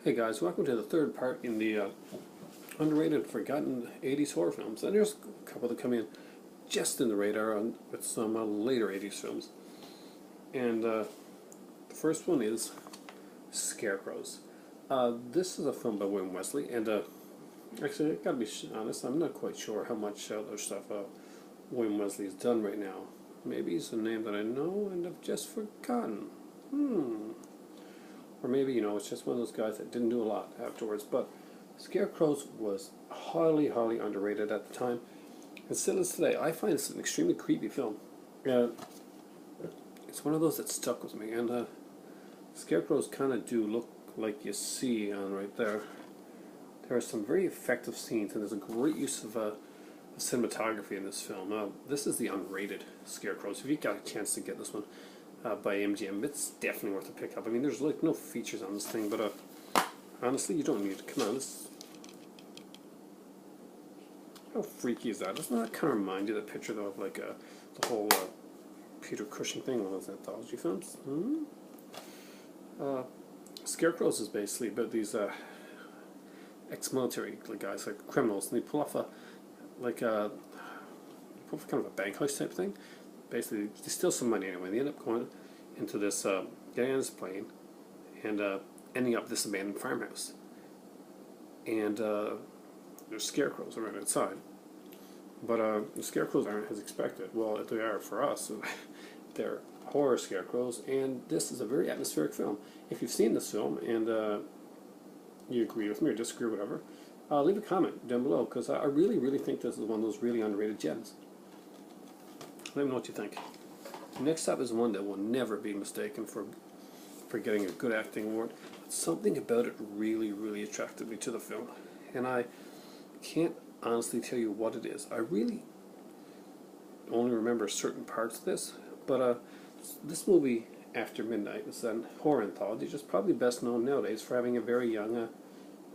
Hey guys, welcome to the third part in the underrated, forgotten 80s horror films. And there's a couple that come in just in the radar with some later 80s films. And the first one is Scarecrows. This is a film by William Wesley, and actually, I gotta be honest, I'm not quite sure how much other stuff William Wesley has done right now. Maybe he's a name that I know and have just forgotten. Or maybe, it's just one of those guys that didn't do a lot afterwards. But Scarecrows was highly, highly underrated at the time. And still is today. I find it's an extremely creepy film. It's one of those that stuck with me. And Scarecrows kind of do look like you see on right there. There are some very effective scenes, and there's a great use of cinematography in this film. This is the unrated Scarecrows. If you got a chance to get this one by MGM, it's definitely worth a pick up. I mean, there's like no features on this thing, but honestly, you don't need it. Come on, how freaky is that? Doesn't that kind of remind you of the picture though of like the whole Peter Cushing thing, one of those anthology films? Scarecrows is basically about these ex-military guys, like criminals, and they pull off kind of a bank heist type thing. Basically, they steal some money anyway. They end up going into this, getting on this plane, and ending up this abandoned farmhouse. And there's scarecrows around outside. But the scarecrows aren't as expected. Well, they are for us. They're horror scarecrows, and this is a very atmospheric film. If you've seen this film and you agree with me or disagree or whatever, leave a comment down below, because I really, really think this is one of those really underrated gems. Let me know what you think. Next up is one that will never be mistaken for getting a good acting award. Something about it really, really attracted me to the film, and I can't honestly tell you what it is. I really only remember certain parts of this, but this movie, After Midnight, is a horror anthology, just probably best known nowadays for having a very young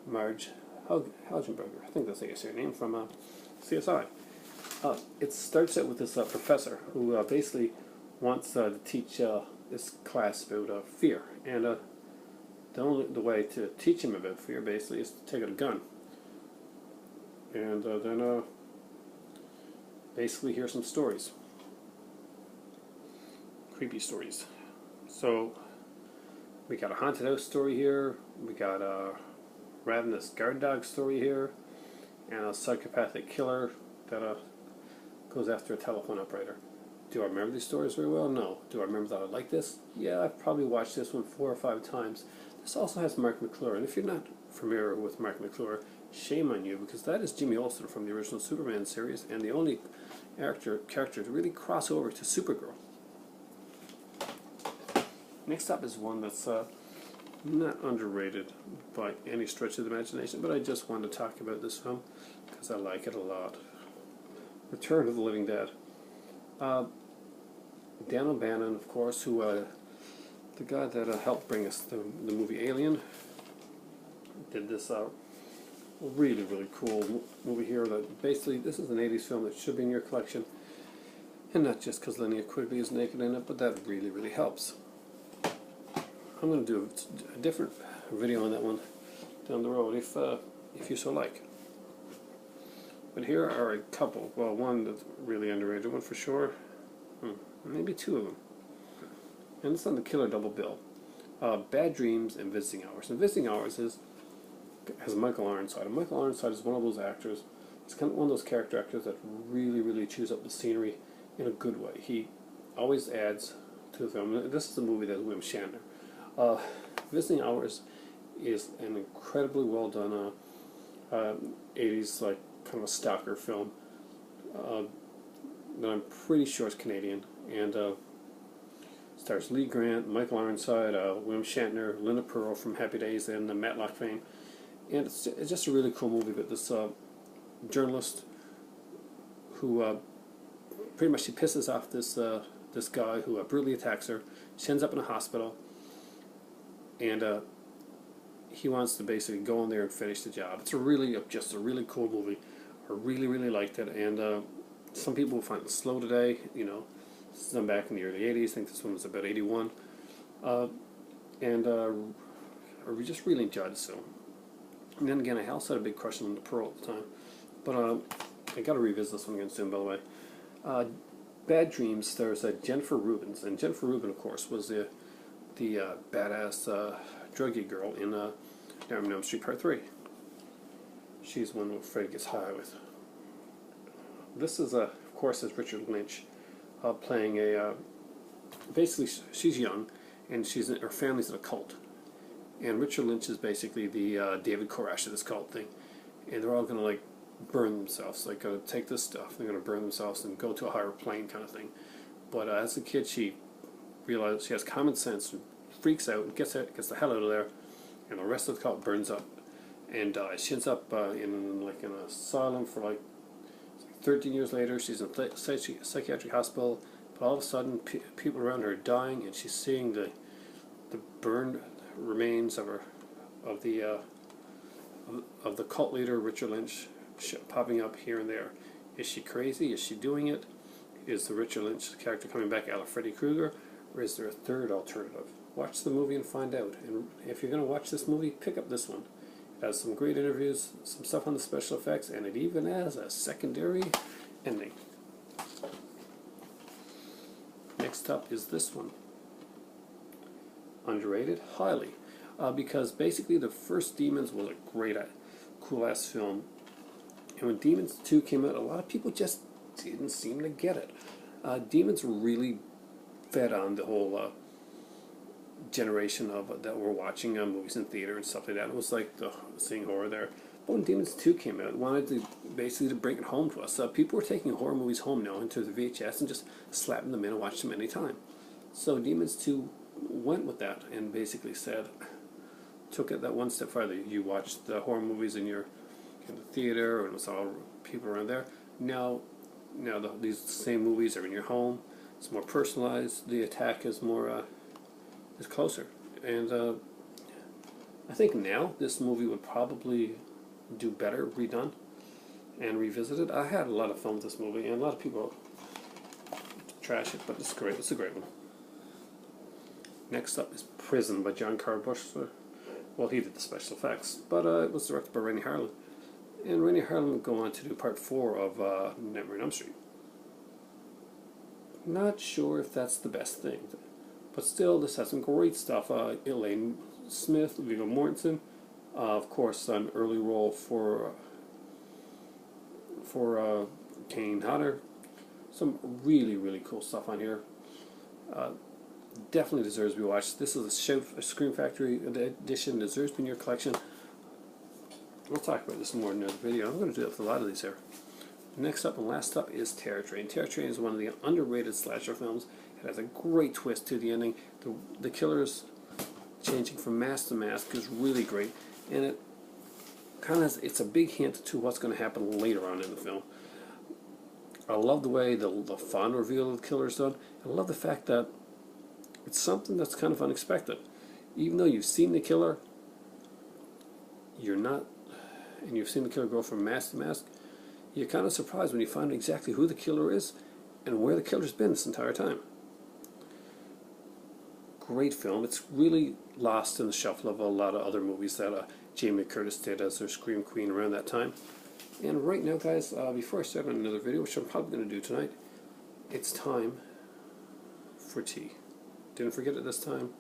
Marge Helgenberger, I think that's how you say her name, from CSI. It starts out with this professor who basically wants to teach this class about fear, and the way to teach him about fear basically is to take out a gun, and then basically hear some stories, creepy stories. So we got a haunted house story here, we got a ravenous guard dog story here, and a psychopathic killer that goes after a telephone operator. Do I remember these stories very well? No. Do I remember that I like this? Yeah, I've probably watched this one 4 or 5 times. This also has Mark McClure, and if you're not familiar with Mark McClure, shame on you, because that is Jimmy Olsen from the original Superman series, and the only character to really cross over to Supergirl. Next up is one that's not underrated by any stretch of the imagination, but I just wanted to talk about this film because I like it a lot. Return of the Living Dead. Dan O'Bannon, of course, who the guy that helped bring us the movie Alien, did this really, really cool movie here. That basically, this is an 80s film that should be in your collection, and not just because Linnea Quigley is naked in it, but that really, really helps. I'm going to do a different video on that one down the road if you so like. But here are a couple. Well, one that's really underrated, one for sure. Maybe 2 of them. And it's on the killer double bill. Bad Dreams and Visiting Hours. And Visiting Hours has Michael Ironside. And Michael Ironside is one of those actors. It's kind of one of those character actors that really, really chews up the scenery in a good way. He always adds to the film. This is a movie that's William Shatner. Visiting Hours is an incredibly well done 80s kind of a stalker film that I'm pretty sure is Canadian, and stars Lee Grant, Michael Ironside, William Shatner, Linda Pearl from Happy Days, and Matlock fame. And it's just a really cool movie about this journalist who pretty much, she pisses off this guy who brutally attacks her. She ends up in a hospital, and he wants to basically go in there and finish the job. It's just a really cool movie. I really, really liked it, and some people will find it slow today. This is done back in the early 80s. I think this one was about 81. And I just really enjoyed this film. And then again, I also had a big crush on the Pearl at the time. But I got to revisit this one again soon, by the way. Bad Dreams, there's Jennifer Rubens. And Jennifer Rubin, of course, was the badass druggie girl in Nightmare on Elm Street Part 3. She's one where Freddy gets high with. This is, of course, is Richard Lynch playing a... basically, she's young, and her family's in a cult. And Richard Lynch is basically the David Koresh of this cult thing. And they're all going to, like, burn themselves. Like, going to take this stuff, they're going to burn themselves and go to a higher plane kind of thing. But as a kid, she realizes she has common sense and freaks out and gets the hell out of there. And the rest of the cult burns up. And she ends up in an asylum for, like, 13 years later. She's in a psychiatric hospital. But all of a sudden, people around her are dying, and she's seeing the burned remains of the cult leader Richard Lynch popping up here and there. Is she crazy? Is she doing it? Is the Richard Lynch character coming back out of Freddy Krueger, or is there a third alternative? Watch the movie and find out. And if you're going to watch this movie, pick up this one. It has some great interviews, some stuff on the special effects, and it even has a secondary ending. Next up is this one. Underrated? Highly. Because basically the first Demons was a great, cool-ass film. And when Demons 2 came out, a lot of people just didn't seem to get it. Demons really fed on the whole generation of that were watching movies in theater and stuff like that. It was like seeing horror there. But when Demons 2 came out, it wanted to basically bring it home to us. People were taking horror movies home now into the VHS and just slapping them in and watching them anytime. So Demons 2 went with that and basically took it that one step further. You watched the horror movies in the theater, and it's all people around there. Now these same movies are in your home. It's more personalized. The attack is more is closer, and I think now this movie would probably do better redone and revisited. I had a lot of fun with this movie, and a lot of people trash it, but it's great. It's a great one. Next up is Prison by John Carbush. Well, he did the special effects, but it was directed by Rennie Harlan. And Rennie Harlan would go on to do part 4 of Nightmare on Elm Street. Not sure if that's the best thing, but still, this has some great stuff. Elaine Smith, Viggo Mortensen, of course, an early role for Kane Hodder. Some really, really cool stuff on here. Definitely deserves to be watched. This is a Scream Factory edition. Deserves to be in your collection. We'll talk about this more in another video. I'm going to do it with a lot of these here. Next up and last up is Terror Train. Terror Train is one of the underrated slasher films. It has a great twist to the ending. The killers changing from mask to mask is really great, and it kind of it's a big hint to what's going to happen later on in the film. I love the way the fun reveal of the killer is done. I love the fact that it's something that's kind of unexpected. Even though you've seen the killer, and you've seen the killer go from mask to mask, you're kind of surprised when you find exactly who the killer is and where the killer's been this entire time. Great film. It's really lost in the shuffle of a lot of other movies that Jamie Curtis did as their Scream Queen around that time. And right now, guys, before I start on another video, which I'm probably going to do tonight, it's time for tea. Didn't forget it this time.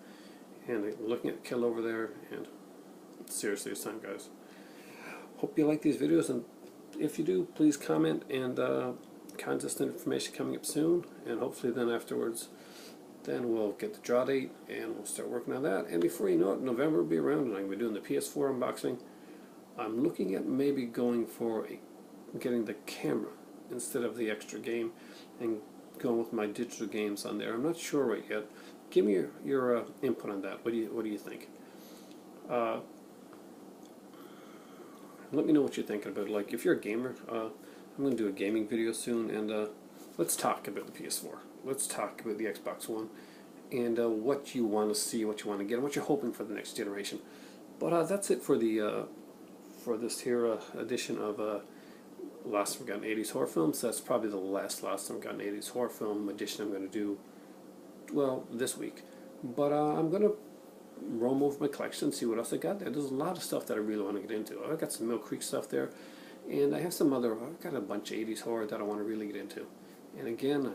And I'm looking at the kill over there, and seriously, it's time, guys. Hope you like these videos, and if you do, please comment, and contest information coming up soon, and hopefully then afterwards, then we'll get the draw date, and we'll start working on that. And before you know it, November will be around, and I'm going to be doing the PS4 unboxing. I'm looking at maybe going for getting the camera instead of the extra game, and going with my digital games on there. I'm not sure right yet. Give me your input on that. What do you think? Let me know what you're thinking about. Like, if you're a gamer, I'm going to do a gaming video soon, and let's talk about the PS4. Let's talk about the Xbox One, and what you want to see, what you want to get, and what you're hoping for the next generation. But that's it for the for this here edition of Lost and Forgotten 80s horror films. That's probably the last Lost and Forgotten 80s horror film edition I'm going to do, well, this week. But I'm going to roam over my collection, see what else I got there. There's a lot of stuff that I really want to get into. I've got some Mill Creek stuff there, and I have some other, I've got a bunch of 80s horror that I want to really get into. And again,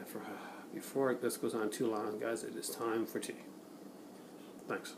before this goes on too long, guys, it is time for tea. Thanks.